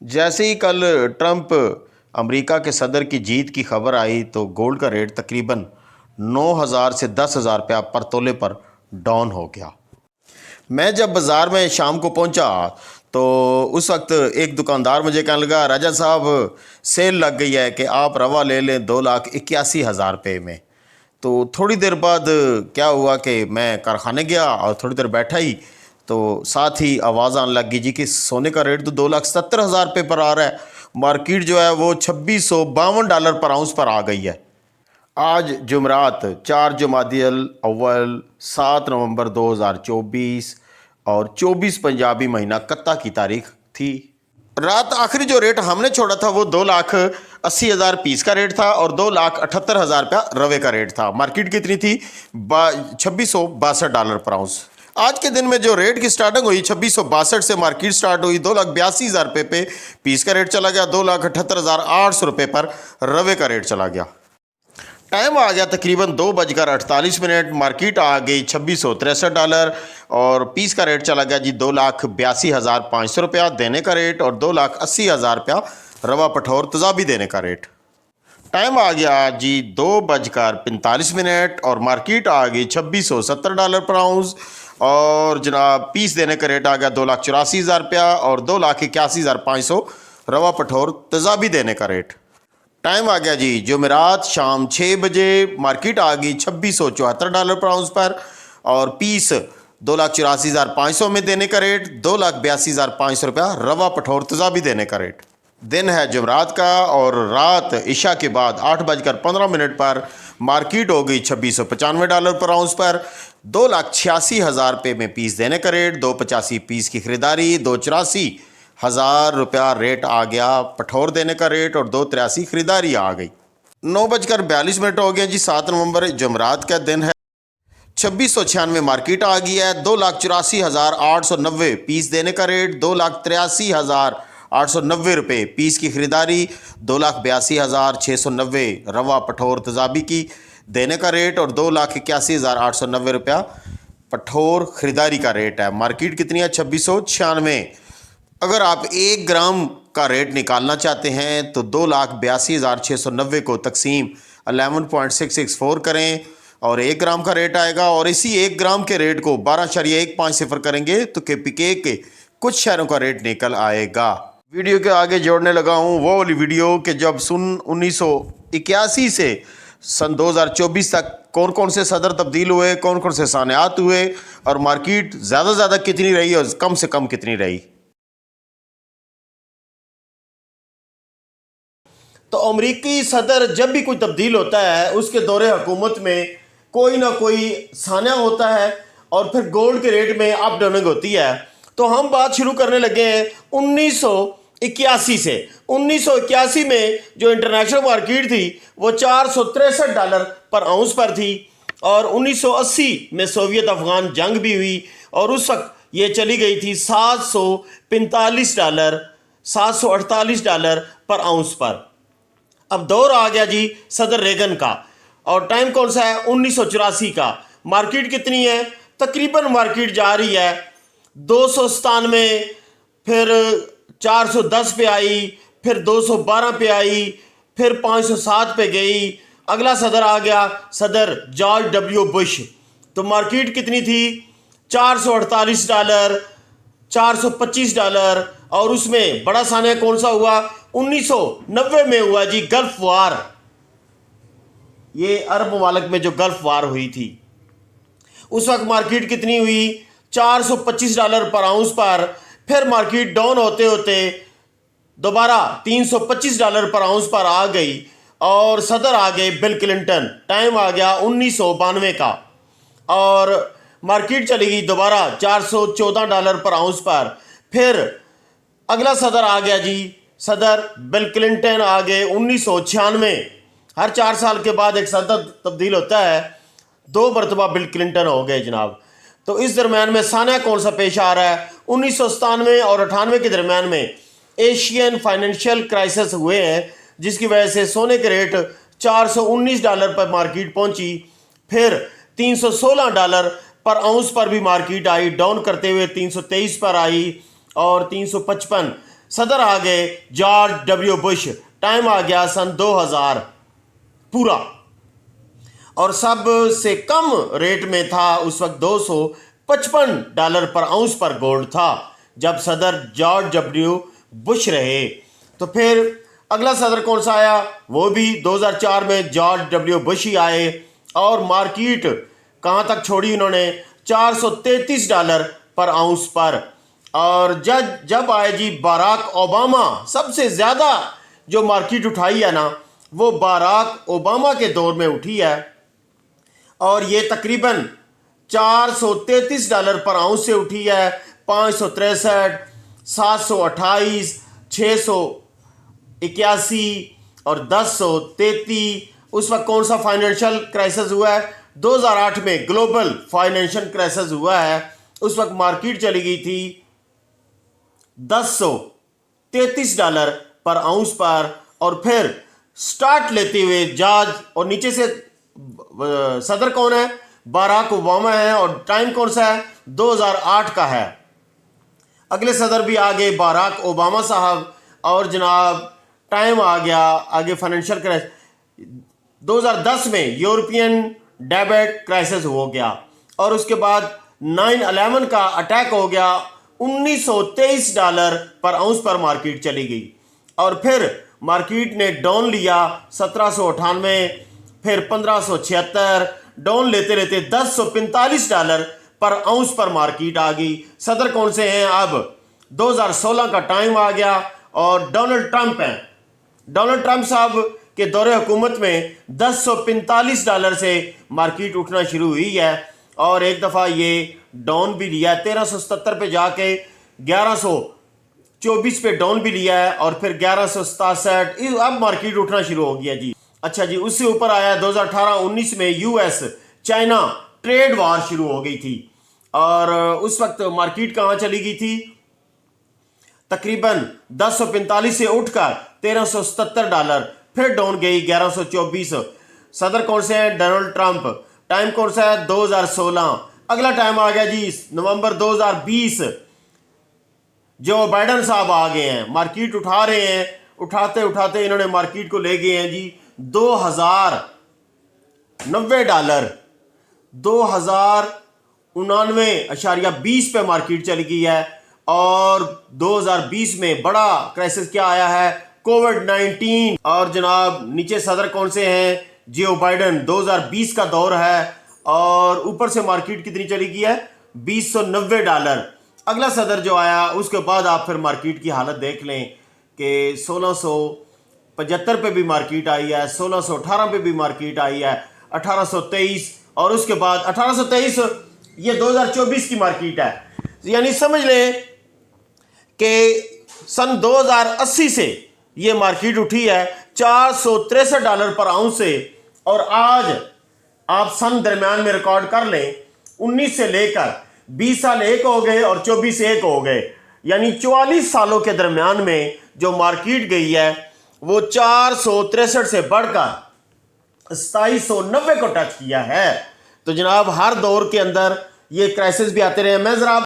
जैसे ही कल Trump America के सदर की जीत की खबर आई तो गोल्ड का रेट तकरीबन 9,000 से 10,000 रुपया पर तोले पर डाउन हो गया। मैं जब बाज़ार में शाम को पहुंचा तो उस वक्त एक दुकानदार मुझे कहने लगा, राजा साहब सेल लग गई है कि आप रवा ले लें 2,81,000 रुपये में। तो थोड़ी देर बाद क्या हुआ कि मैं कारखाने गया और थोड़ी देर बैठा ही तो साथ ही आवाज़ आने लग गई जी कि सोने का रेट तो 2,70,000 रुपये पर आ रहा है। मार्केट जो है वो $2,652 पर आउंस पर आ गई है। आज जुमरात 4 जुमादियल अव्वल 7 नवंबर 2024 और 24 पंजाबी महीना कत्ता की तारीख थी। रात आखिरी जो रेट हमने छोड़ा था वो 2,80,000 पीस का रेट था और 2,78,000 रुपया रवे का रेट था। मार्केट कितनी थी? $2,662 पर आउंस। आज के दिन में जो रेट की स्टार्टिंग हुई 2662 से मार्केट स्टार्ट हुई, 2,82,000 रुपये पे पीस का रेट चला गया, 2,78,800 रुपये पर रवे का रेट चला गया। टाइम आ गया तकरीबन 2:48, मार्केट आ गई $2,663 और पीस का रेट चला गया जी 2,82,500 रुपया देने का रेट और 2,80,000 रुपया रवा पठौर तजाबी देने का रेट। टाइम आ गया जी 2:45 और मार्केट आ गई $2,670 पर आउंस और जनाब पीस देने का रेट आ गया 2,84,000 रुपया और 2,81,500 रवा पठौर तजाबी देने का रेट। टाइम आ गया जी जुमेरात शाम 6 बजे, मार्केट आ गई $2,674 पर आउंस पर और पीस 2,84,500 में देने का रेट, 2,82,500 रुपया रवा पठौर तजाबी देने का रेट। दिन है जुमरात का और रात इशा के बाद 8:15 पर मार्केट हो गई $2,695 पर आउंस पर, 2,86,000 रुपये में पीस देने का रेट, 2,85 पीस की खरीदारी, 2,84,000 रुपया रेट आ गया पठौर देने का रेट और 2,83 खरीदारी आ गई। 9:42 हो गए जी 7 नवंबर जुमरात का दिन है। 2,696 मार्केट आ गई है, 2,84,890 पीस देने का रेट, 2,83,890 रुपये पीस की खरीदारी, 2,82,690 रवा पठौर तजाबी की देने का रेट और 2,81,890 रुपया पठौर खरीदारी का रेट है। मार्केट कितनी है? 2,696। अगर आप 1 ग्राम का रेट निकालना चाहते हैं तो 2,82,690 को तकसीम 11.664 करें और 1 ग्राम का रेट आएगा और इसी 1 ग्राम के रेट को 12.150 करेंगे तो KPK के कुछ शहरों का रेट निकल आएगा। वीडियो के आगे जोड़ने लगा हूँ वो वाली वीडियो कि जब सन 1981 से सन 2024 तक कौन कौन से सदर तब्दील हुए, कौन कौन से सानियात हुए और मार्केट ज़्यादा से ज़्यादा कितनी रही और कम से कम कितनी रही। तो अमरीकी सदर जब भी कोई तब्दील होता है उसके दौरे हुकूमत में कोई ना कोई सानिया होता है और फिर गोल्ड के रेट में अप डाउनिंग होती है। तो हम बात शुरू करने लगे हैं 1981 से। 1981 में जो इंटरनेशनल मार्केट थी वो $463 पर आउंस पर थी और 1980 में सोवियत अफगान जंग भी हुई और उस वक्त ये चली गई थी $748 पर आउंस पर। अब दौर आ गया जी सदर रेगन का और टाइम कौन सा है? 1984 का। मार्केट कितनी है? तकरीबन मार्केट जा रही है 297, फिर 410 पे आई, फिर 212 पे आई, फिर 507 पे गई। अगला सदर आ गया सदर जॉर्ज W बुश। तो मार्केट कितनी थी? $448, $425 और उसमें बड़ा सानिया कौन सा हुआ? 1990 में हुआ जी गल्फ वार। ये अरब ममालिक में जो गल्फ वार हुई थी उस वक्त मार्केट कितनी हुई? $425 पर आउंस पर। फिर मार्केट डाउन होते होते दोबारा $325 पर आउंस पर आ गई और सदर आ गए बिल क्लिंटन। टाइम आ गया 1992 का और मार्केट चली गई दोबारा $414 पर आउंस पर। फिर अगला सदर आ गया जी सदर बिल क्लिंटन आ गए 1996। हर 4 साल के बाद एक सदर तब्दील होता है, 2 मरतबा बिल क्लिंटन हो गए जनाब। तो इस दरम्यान में सानिया कौन सा पेश आ रहा है? 1997 और 98 के दरम्यान में एशियन फाइनेंशियल क्राइसिस हुए हैं जिसकी वजह से सोने के रेट $419 पर मार्केट पहुंची, फिर $316 पर आउंस पर भी मार्केट आई, डाउन करते हुए 323 पर आई और 355 सदर आ गए जॉर्ज डब्ल्यू बुश। टाइम आ गया सन 2000 पूरा, और सबसे कम रेट में था उस वक्त $255 पर आउंस पर गोल्ड था जब सदर जॉर्ज डब्ल्यू बुश रहे। तो फिर अगला सदर कौन सा आया, वो भी 2004 में जॉर्ज डब्ल्यू बुश ही आए, और मार्केट कहाँ तक छोड़ी उन्होंने, $433 पर आउंस पर। और जब आए जी बाराक ओबामा, सबसे ज़्यादा जो मार्केट उठाई है ना वो बाराक ओबामा के दौर में उठी है, और ये तकरीबन $433 पर आउंस से उठी है। 563, 728, 681 और 1033। उस वक्त कौन सा फाइनेंशियल क्राइसिस हुआ है, 2008 में ग्लोबल फाइनेंशियल क्राइसिस हुआ है। उस वक्त मार्केट चली गई थी $1033 पर आउंस पर, और फिर स्टार्ट लेते हुए जॉर्ज, और नीचे से सदर कौन है, बाराक ओबामा है, और टाइम कौन सा है, 2008 का है। अगले सदर भी आ गए बाराक ओबामा साहब, और जनाब टाइम आ गया आगे फाइनेंशियल क्राइसिस 2010 में यूरोपियन डेब्ट क्राइसिस हो गया, और उसके बाद 9/11 का अटैक हो गया। $1923 पर आउंस पर मार्केट चली गई, और फिर मार्केट ने डाउन लिया 1798, फिर 1576, डाउन लेते लेते $1045 पर आउंस पर मार्केट आ गई। सदर कौन से हैं अब, 2016 का टाइम आ गया, और डोनाल्ड ट्रंप हैं। डोनाल्ड ट्रंप साहब के दौरे हुकूमत में $1045 से मार्केट उठना शुरू हुई है, और एक दफ़ा ये डाउन भी लिया है, 1377 पे जाके 1124 पे डाउन भी लिया है, और फिर 1167, अब मार्केट उठना शुरू हो गया जी। अच्छा जी, उससे ऊपर आया 2018-19 में यूएस चाइना ट्रेड वार शुरू हो गई थी, और उस वक्त मार्केट कहाँ चली गई थी, तकरीबन 1045 से उठकर $1377, फिर डाउन गई 1124। सदर कौन से हैं, डोनाल्ड ट्रंप। टाइम कौन सा है, 2016। अगला टाइम आ गया जी नवंबर 2020, जो बाइडन साहब आ गए हैं, मार्केट उठा रहे हैं, उठाते उठाते इन्होंने मार्केट को ले गए हैं जी $2090, 2099.20 पे मार्केट चली गई है। और 2020 में बड़ा क्राइसिस क्या आया है, कोविड-19। और जनाब नीचे सदर कौन से हैं, जो बाइडन, 2020 का दौर है, और ऊपर से मार्केट कितनी चली गई है, $2090। अगला सदर जो आया उसके बाद आप फिर मार्केट की हालत देख लें कि 1675 पे भी मार्केट आई है, 1618 पे भी मार्केट आई है, 1823, और उसके बाद 1823 ये 2024 की मार्केट है। यानी समझ लें कि सन 2080 से ये मार्केट उठी है $463 पर आउंस से, और आज आप सन दरमियान में रिकॉर्ड कर लें, 19 से लेकर 20 साल एक हो गए और 24 एक हो गए, यानी 44 सालों के दरमियान में जो मार्केट गई है वो 463 से बढ़कर 2790 को टच किया है। तो जनाब हर दौर के अंदर ये क्राइसिस भी आते रहे। मैं जरा